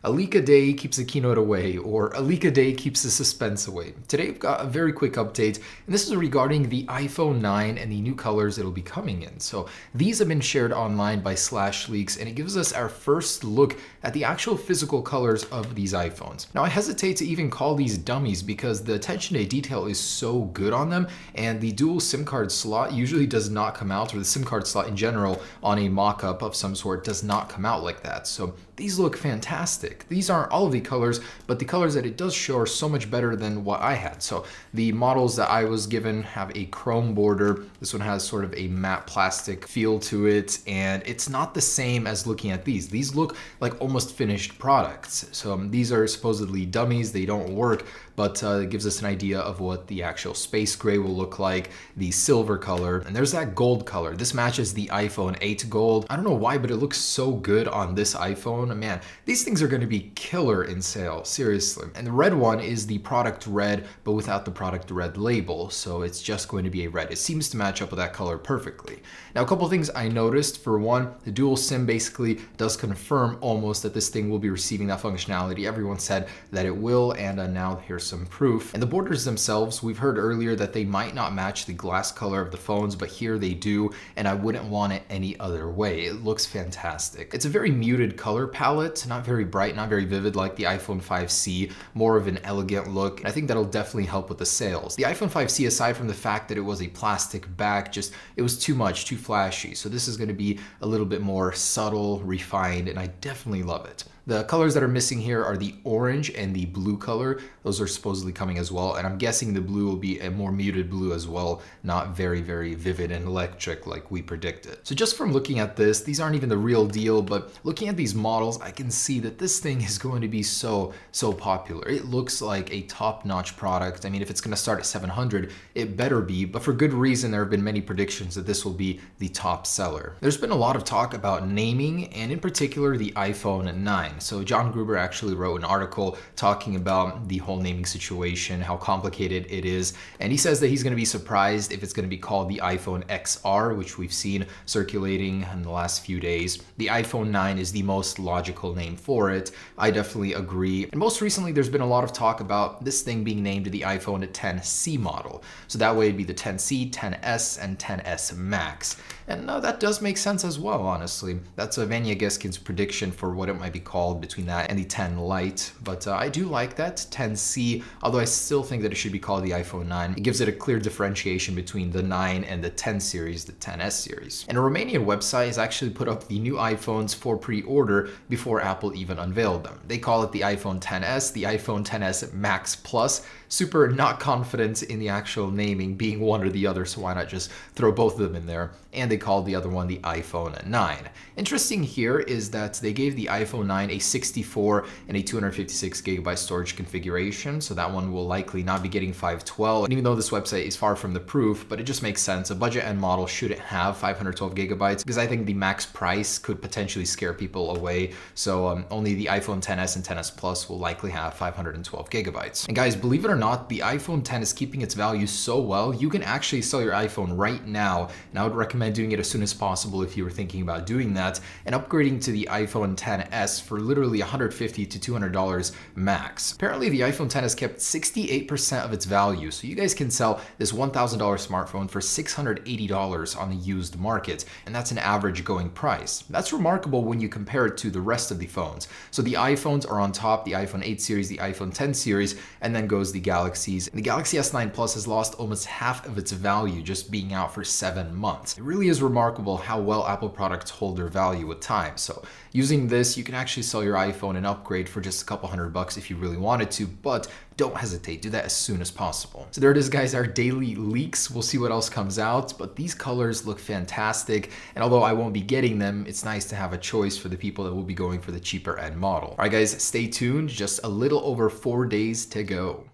A leak a day keeps the keynote away, or a leak a day keeps the suspense away. Today we've got a very quick update, and this is regarding the iPhone 9 and the new colors it'll be coming in. So these have been shared online by Slash Leaks, and it gives us our first look at the actual physical colors of these iPhones. Now I hesitate to even call these dummies because the attention to detail is so good on them, and the dual SIM card slot usually does not come out, or the SIM card slot in general on a mock-up of some sort does not come out like that. So these look fantastic. These aren't all of the colors, but the colors that it does show are so much better than what I had. So the models that I was given have a chrome border. This one has sort of a matte plastic feel to it, and it's not the same as looking at these. These look like almost finished products. So these are supposedly dummies. They don't work, but it gives us an idea of what the actual space gray will look like, the silver color, and there's that gold color. This matches the iPhone 8 gold. I don't know why, but it looks so good on this iPhone. Man, these things are going to be killer in sale, seriously. And the red one is the product red, but without the product red label, so it's just going to be a red. It seems to match up with that color perfectly. Now, a couple of things I noticed. For one, the dual SIM basically does confirm almost that this thing will be receiving that functionality. Everyone said that it will, and now here's some proof. And the borders themselves, we've heard earlier that they might not match the glass color of the phones, but here they do, and I wouldn't want it any other way. It looks fantastic. It's a very muted color palette, not very bright, not very vivid like the iPhone 5C, more of an elegant look. I think that'll definitely help with the sales. The iPhone 5C, aside from the fact that it was a plastic back, it was too much, too flashy. So this is going to be a little bit more subtle, refined, and I definitely love it. The colors that are missing here are the orange and the blue color. Those are supposedly coming as well, and I'm guessing the blue will be a more muted blue as well, not very, very vivid and electric like we predicted. So just from looking at this, these aren't even the real deal, but looking at these models, I can see that this thing is going to be so popular. It looks like a top-notch product. I mean, if it's going to start at 700, it better be, but for good reason. There have been many predictions that this will be the top seller. There's been a lot of talk about naming, and in particular, the iPhone 9. So John Gruber actually wrote an article talking about the whole naming situation, how complicated it is, and he says that he's going to be surprised if it's going to be called the iPhone XR, which we've seen circulating in the last few days. The iPhone 9 is the most logical name for it. I definitely agree. And most recently, there's been a lot of talk about this thing being named the iPhone XC model. So that way it'd be the XC, XS, and XS Max. And that does make sense as well, honestly. That's Vanya Geskin's prediction for what it might be called between that and the 10 Lite. But I do like that, 10C, although I still think that it should be called the iPhone 9. It gives it a clear differentiation between the 9 and the 10 series, the 10S series. And a Romanian website has actually put up the new iPhones for pre-order before Apple even unveiled them. They call it the iPhone XS, the iPhone XS Max Plus. Super not confident in the actual naming being one or the other, so why not just throw both of them in there? And they called the other one the iPhone 9. Interesting here is that they gave the iPhone 9 a 64 and a 256 gigabyte storage configuration, so that one will likely not be getting 512. And even though this website is far from the proof, but it just makes sense. A budget end model shouldn't have 512 gigabytes because I think the max price could potentially scare people away. So only the iPhone XS and XS Plus will likely have 512 gigabytes. And guys, believe it or not, the iPhone X is keeping its value so well, you can actually sell your iPhone right now, and I would recommend doing it as soon as possible if you were thinking about doing that, and upgrading to the iPhone XS for literally $150 to $200 max. Apparently, the iPhone X has kept 68% of its value, so you guys can sell this $1,000 smartphone for $680 on the used market, and that's an average going price. That's remarkable when you compare it to the rest of the phones. So the iPhones are on top, the iPhone 8 series, the iPhone 10 series, and then goes the Galaxies. And the Galaxy S9 Plus has lost almost half of its value just being out for 7 months. It really is remarkable how well Apple products hold their value with time. So using this, you can actually sell your iPhone and upgrade for just a couple $100 if you really wanted to, but don't hesitate, do that as soon as possible. So there it is, guys, our daily leaks. We'll see what else comes out, but these colors look fantastic. And although I won't be getting them, it's nice to have a choice for the people that will be going for the cheaper end model. All right, guys, stay tuned. Just a little over 4 days to go.